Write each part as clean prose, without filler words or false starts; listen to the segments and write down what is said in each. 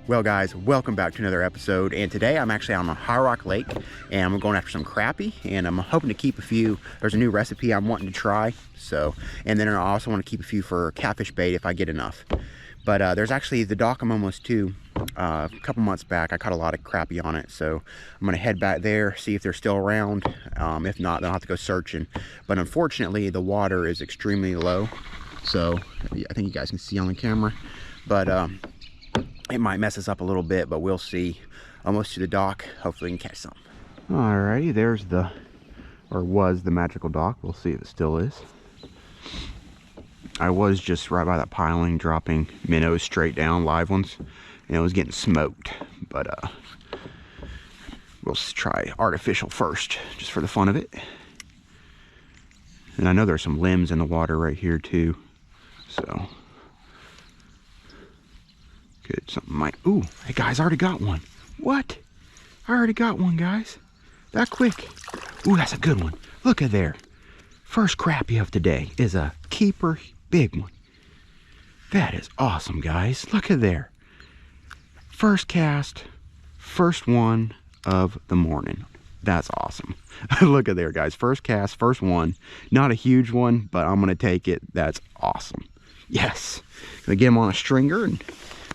Well guys, welcome back to another episode, and today I'm actually on Highrock Lake and I'm going after some crappie, and I'm hoping to keep a few. There's a new recipe I'm wanting to try, and then I also want to keep a few for catfish bait if I get enough. But there's actually the dock I'm almost to. A couple months back I caught a lot of crappie on it, so I'm gonna head back there, see if they're still around. If not, then I'll have to go searching. But unfortunately the water is extremely low, so I think you guys can see on the camera, but it might mess us up a little bit, but we'll see. Almost to the dock, hopefully we can catch some. Alrighty, there's the, or was the magical dock. We'll see if it still is. I was just right by that piling dropping minnows straight down, live ones, and it was getting smoked. But we'll try artificial first, just for the fun of it. And I know there's some limbs in the water right here too, so good. Something might. Ooh, hey guys, I already got one. What? I already got one, guys. That quick. Ooh, that's a good one. Look at there. First crappie of the day is a keeper, big one. That is awesome, guys. Look at there. First cast, first one of the morning. That's awesome. Look at there, guys. First cast, first one. Not a huge one, but I'm gonna take it. That's awesome. Yes. Gonna get him on a stringer and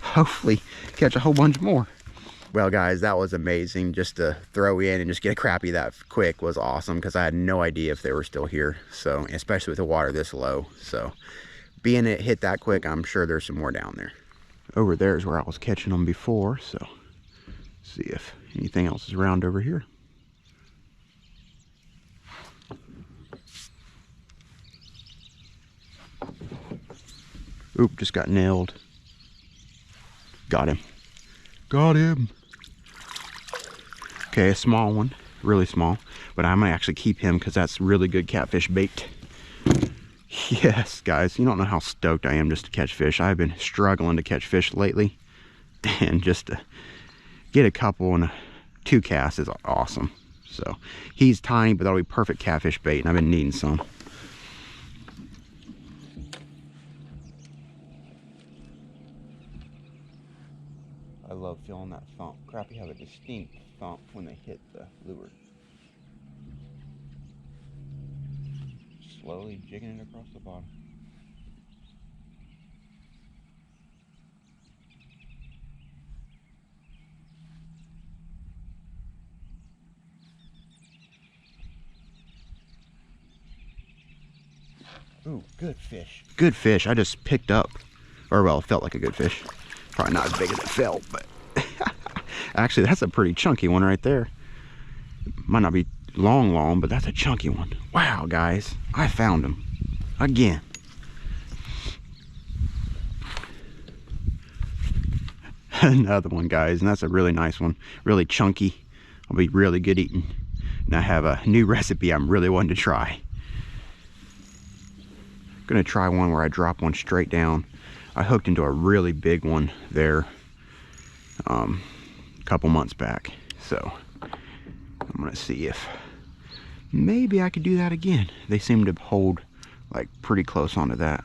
hopefully catch a whole bunch more. Well guys, that was amazing. Just to throw in and just get a crappie that quick was awesome, because I had no idea if they were still here, so especially with the water this low. So being it hit that quick, I'm sure there's some more down there. Over there is where I was catching them before, so see if anything else is around over here. Oop, just got nailed. Got him. Got him. Okay, a small one, really small, but I might actually keep him because that's really good catfish bait. Yes, guys, you don't know how stoked I am just to catch fish. I've been struggling to catch fish lately, and just to get a couple and 2 casts is awesome. So he's tiny, but that'll be perfect catfish bait, and I've been needing some. I love feeling that thump. Crappie have a distinct thump when they hit the lure. Slowly jigging it across the bottom. Ooh, good fish. Good fish. I just picked up, or well, it felt like a good fish. Probably not as big as it felt, but actually that's a pretty chunky one right there. Might not be long, but that's a chunky one. Wow, guys, I found him again. Another one, guys, and that's a really nice one. Really chunky. I'll be really good eating. And I have a new recipe I'm really wanting to try. I'm gonna try one where I drop one straight down. I hooked into a really big one there a couple months back, so I'm gonna see if maybe I could do that again. They seem to hold like pretty close onto that.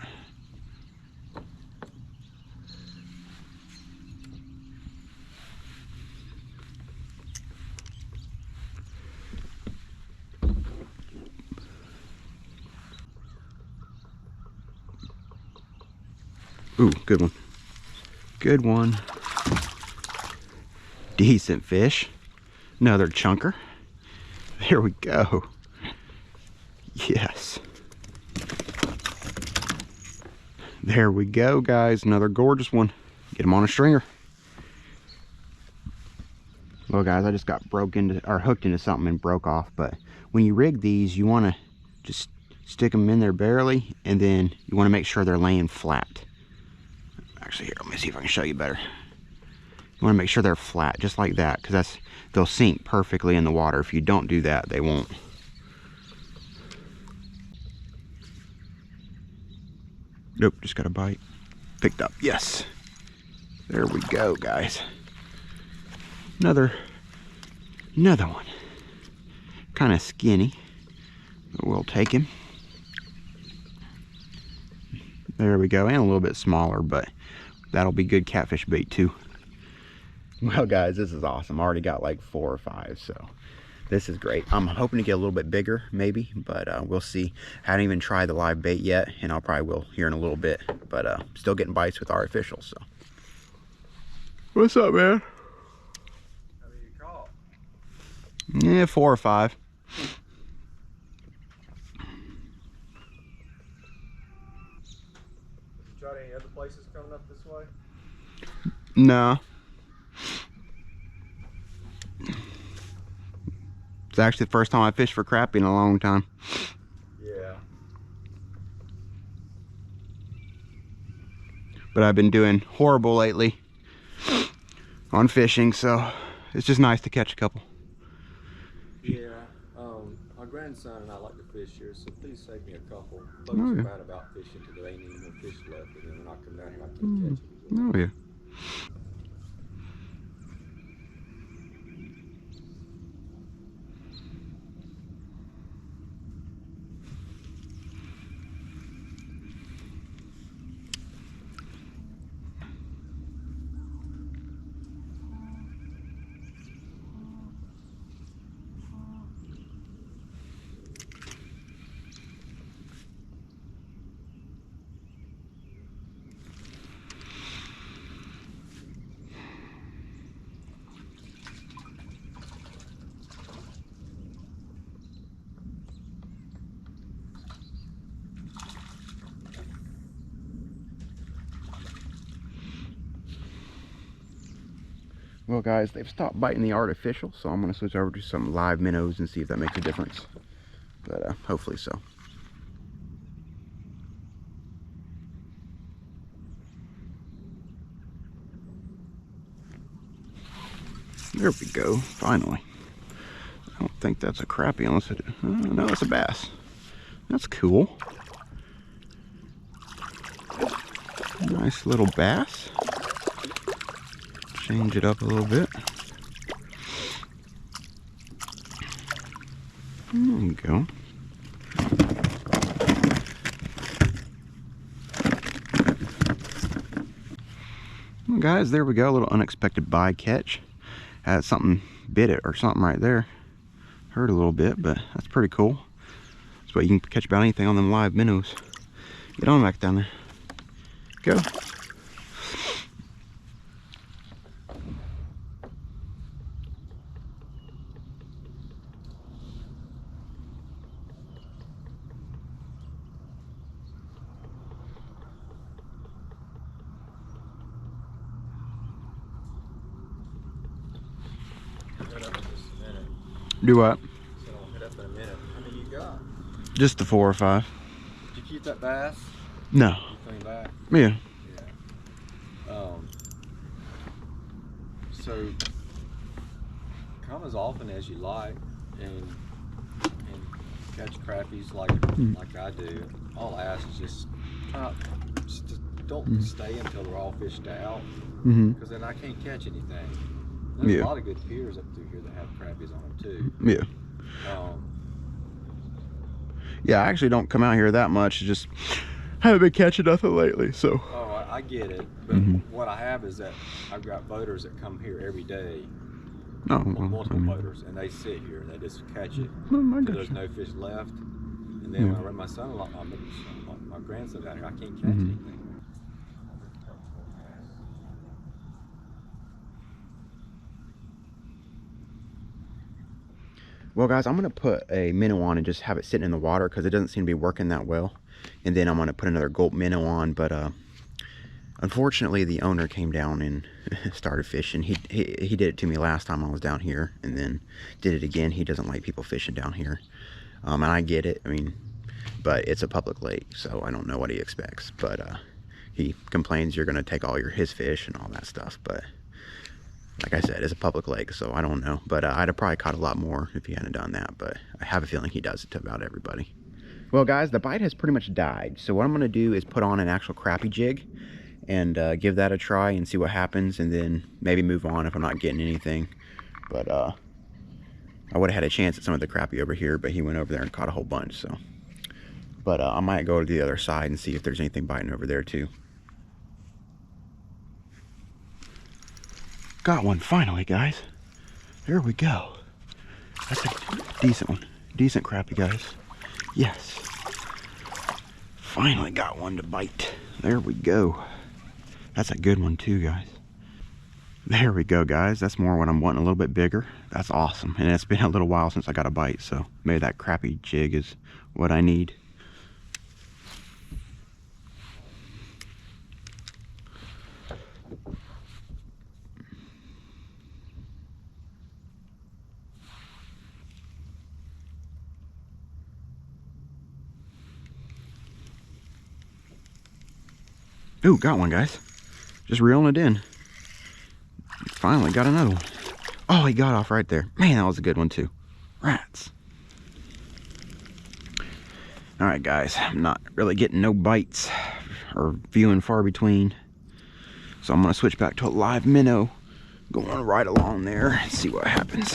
Ooh, good one. Good one. Decent fish. Another chunker. There we go. Yes. There we go, guys. Another gorgeous one. Get him on a stringer. Well, guys, I just got hooked into something and broke off. But when you rig these, you want to just stick them in there barely, and then you want to make sure they're laying flat. Actually, here, let me see if I can show you better. You want to make sure they're flat, just like that, because they'll sink perfectly in the water. If you don't do that, they won't. Nope, just got a bite. Picked up, yes. There we go, guys. Another one. Kind of skinny, but we'll take him. There we go, and a little bit smaller, but that'll be good catfish bait too. Well guys, this is awesome. I already got like 4 or 5, so this is great. I'm hoping to get a little bit bigger maybe, but we'll see. I haven't even tried the live bait yet, and I'll probably will here in a little bit, but still getting bites with artificial. So what's up, man? How many you caught? Yeah, 4 or 5. Have you tried any other places coming up this way? No. It's actually the first time I fished for crappie in a long time. Yeah. But I've been doing horrible lately on fishing, so it's just nice to catch a couple. Yeah. My grandson and I like to fish here, so please save me a couple. Folks are bad about fishing till there ain't any more fish left, and then when I come down here, I can't catch them. Oh yeah. Well guys, they've stopped biting the artificial, so I'm going to switch over to some live minnows and see if that makes a difference. But hopefully so. There we go, finally. I don't think that's a crappie unless it... no, it's a bass. That's cool. Nice little bass. Change it up a little bit. There you go. Well, guys, there we go. A little unexpected bycatch. Had something bit it or something right there. Hurt a little bit, but that's pretty cool. That's why you can catch about anything on them live minnows. Get on back down there. Go. Do what? So I'll hit up in a minute. How many you got? Just the 4 or 5. Did you keep that bass? No. You coming back? Yeah. Yeah. So come as often as you like and catch crappies like I do. All I ask is just don't stay until they're all fished out, because then I can't catch anything. There's a lot of good piers up through here that have crappies on them too. Yeah. Yeah, I actually don't come out here that much. Just haven't been catching nothing lately, so. Oh, I get it. But what I have is that I've got boaters that come here every day. Oh, multiple boaters, and they sit here and they just catch it till there's no fish left. And then when I run my son-in-law, my grandson down here, I can't catch anything. Well guys, I'm going to put a minnow on and just have it sitting in the water because it doesn't seem to be working that well. And then I'm going to put another gulp minnow on, but unfortunately the owner came down and started fishing. He did it to me last time I was down here, and then did it again. He doesn't like people fishing down here. And I get it, I mean, but it's a public lake, so I don't know what he expects. But he complains you're going to take all his fish and all that stuff, but like I said, it's a public lake, so I don't know. But I'd have probably caught a lot more if he hadn't done that. But I have a feeling he does it to about everybody. Well, guys, the bite has pretty much died. So what I'm going to do is put on an actual crappie jig and give that a try and see what happens. And then maybe move on if I'm not getting anything. But I would have had a chance at some of the crappie over here, but he went over there and caught a whole bunch. So, but I might go to the other side and see if there's anything biting over there too. Got one finally, guys. There we go. That's a decent one. Decent crappie, guys. Yes. Finally got one to bite. There we go. That's a good one too, guys. There we go, guys. That's more what I'm wanting, a little bit bigger. That's awesome. And it's been a little while since I got a bite, so maybe that crappie jig is what I need. Ooh, got one, guys. Just reeling it in. Finally got another one. Oh, he got off right there. Man, that was a good one too. Rats. All right, guys. I'm not really getting no bites or few and far between. So I'm going to switch back to a live minnow. Going right along there and see what happens.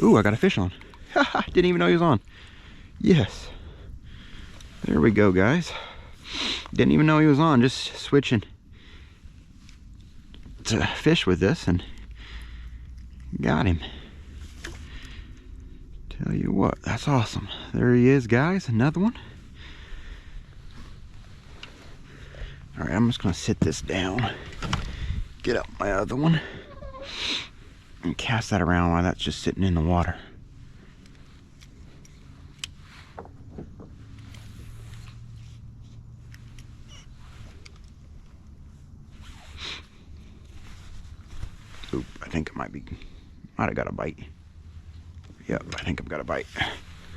Ooh, I got a fish on. Didn't even know he was on. Yes. There we go, guys. Didn't even know he was on. Just switching to fish with this and got him. Tell you what, that's awesome. There he is, guys. Another one. All right, I'm just gonna sit this down. Get up my other one. And cast that around while that's just sitting in the water. Oop, I think it might have got a bite. Yep, I think I've got a bite.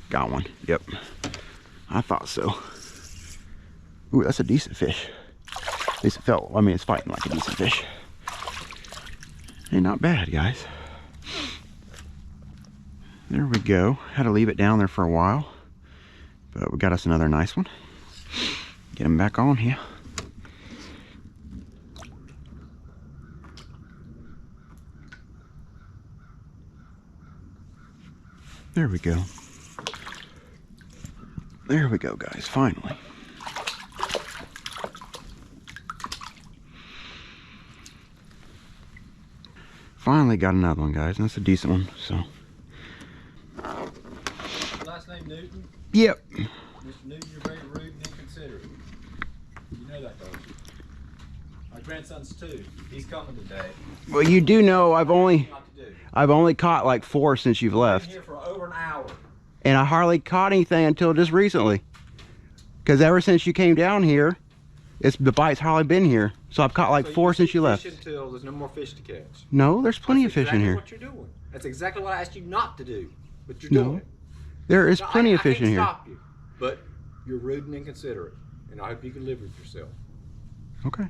Got one, yep. I thought so. Ooh, that's a decent fish. At least it felt, I mean, it's fighting like a decent fish. Hey, not bad, guys. There we go. Had to leave it down there for a while, but we got us another nice one. Get him back on here. There we go. There we go, guys, finally. Finally got another one, guys, and that's a decent one, so. Last name Newton? Yep. Mr. Newton, you're very rude and inconsiderate. You know that, don't you? My grandson's 2. He's coming today. Well, you do know I've only caught like 4 since you've left. I've been here for over an hour. And I hardly caught anything until just recently. Because ever since you came down here, the bite's hardly been here. So I've caught like 4 since you left. Until there's no more fish to catch. No, there's plenty of fish in here. That's exactly what you're doing. That's exactly what I asked you not to do. But you're doing it. There is plenty of fish in here. I can't stop you, but you're rude and inconsiderate. And I hope you can live with yourself. Okay.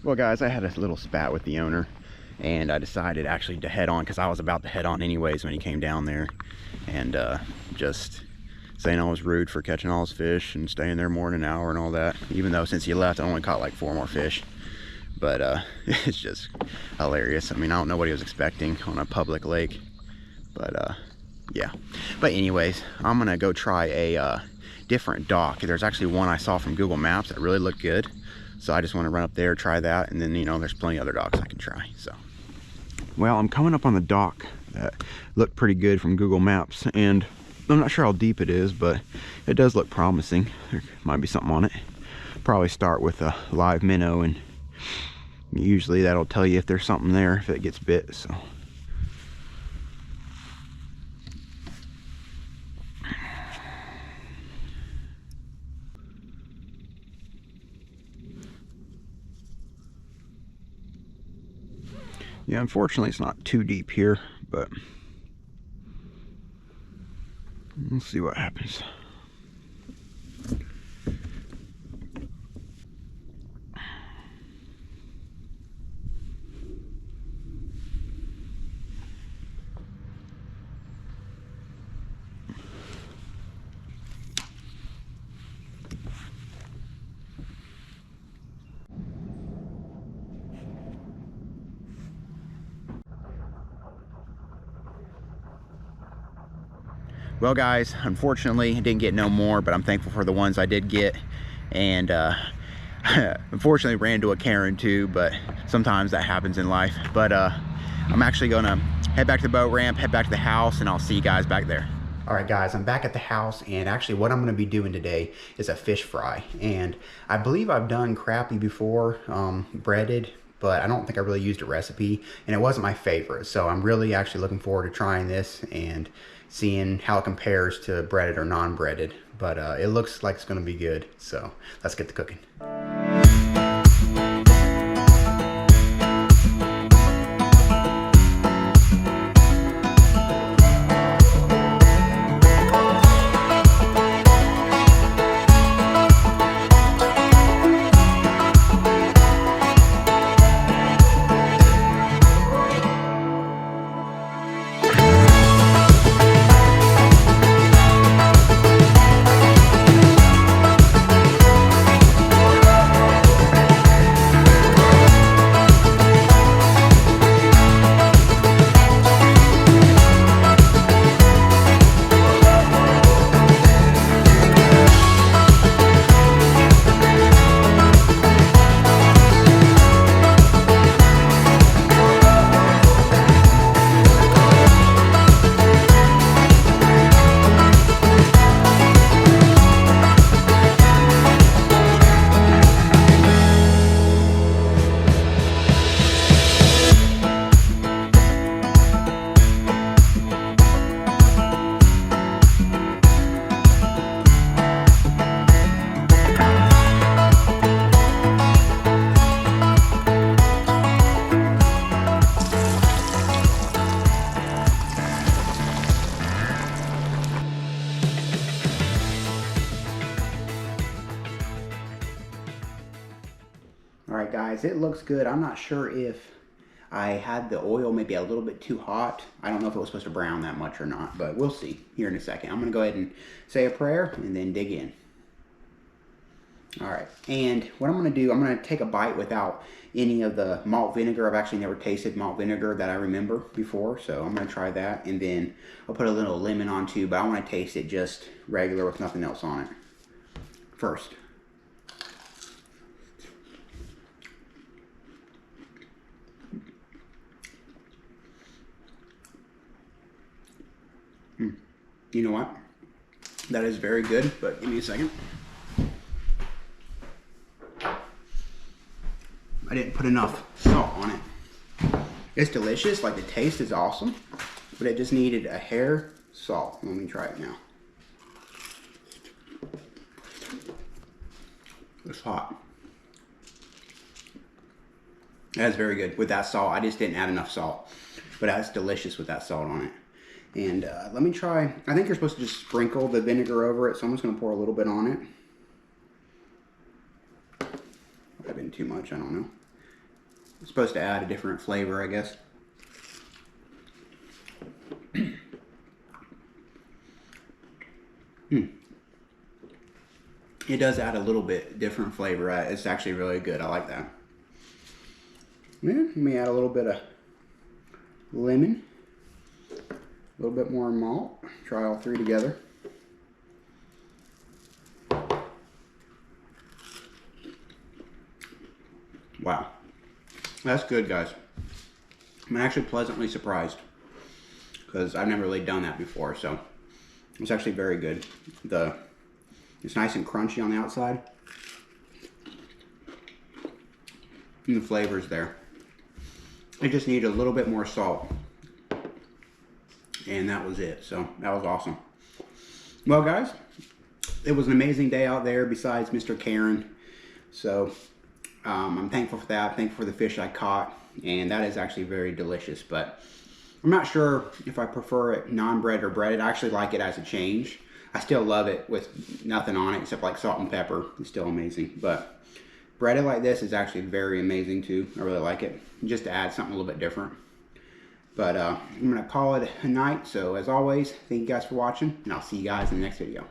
Well, guys, I had a little spat with the owner, and I decided actually to head on, because I was about to head on anyways when he came down there, and just saying I was rude for catching all his fish and staying there more than an hour and all that, even though since he left I only caught like 4 more fish. But it's just hilarious. I mean, I don't know what he was expecting on a public lake, but yeah. But anyways, I'm gonna go try a different dock. There's actually one I saw from Google Maps that really looked good, so I just want to run up there, try that, and then, you know, there's plenty of other docks I can try. So, well, I'm coming up on the dock that looked pretty good from Google Maps, and I'm not sure how deep it is, but it does look promising. There might be something on it. Probably start with a live minnow, and usually that'll tell you if there's something there if it gets bit. So yeah, unfortunately it's not too deep here, but Let's see what happens. Well guys, unfortunately I didn't get no more, but I'm thankful for the ones I did get. And unfortunately ran into a Karen too, but sometimes that happens in life. But I'm actually gonna head back to the boat ramp, head back to the house, and I'll see you guys back there. All right guys, I'm back at the house, and actually what I'm gonna be doing today is a fish fry. And I believe I've done crappie before, breaded, but I don't think I really used a recipe, and it wasn't my favorite. So I'm really actually looking forward to trying this and seeing how it compares to breaded or non-breaded. But it looks like it's gonna be good, so let's get to cooking. Alright guys, it looks good. I'm not sure if I had the oil maybe a little bit too hot. I don't know if it was supposed to brown that much or not, but we'll see here in a second. I'm going to go ahead and say a prayer and then dig in. Alright, and what I'm going to do, I'm going to take a bite without any of the malt vinegar. I've actually never tasted malt vinegar that I remember before, so I'm going to try that, and then I'll put a little lemon on too, but I want to taste it just regular with nothing else on it first. You know what? That is very good, but give me a second. I didn't put enough salt on it. It's delicious, like the taste is awesome, but it just needed a hair salt. Let me try it now. It's hot. That's very good with that salt. I just didn't add enough salt, but that's delicious with that salt on it. And let me try, I think you're supposed to just sprinkle the vinegar over it, so I'm just going to pour a little bit on it. Might have been too much, I don't know. It's supposed to add a different flavor, I guess. It does add a little bit different flavor. It's actually really good. I like that. Yeah, let me add a little bit of lemon. A little bit more malt. Try all three together. Wow. That's good, guys. I'm actually pleasantly surprised because I've never really done that before, so it's actually very good. It's nice and crunchy on the outside. And the flavor's there. It just needed a little bit more salt. And that was it. So that was awesome. Well guys, it was an amazing day out there besides Mr. Karen. So I'm thankful for that. Thankful for the fish I caught. And that is actually very delicious. But I'm not sure if I prefer it non-breaded or breaded. I actually like it as a change. I still love it with nothing on it except like salt and pepper. It's still amazing. But breaded like this is actually very amazing too. I really like it. Just to add something a little bit different. But I'm going to call it a night. So as always, thank you guys for watching, and I'll see you guys in the next video.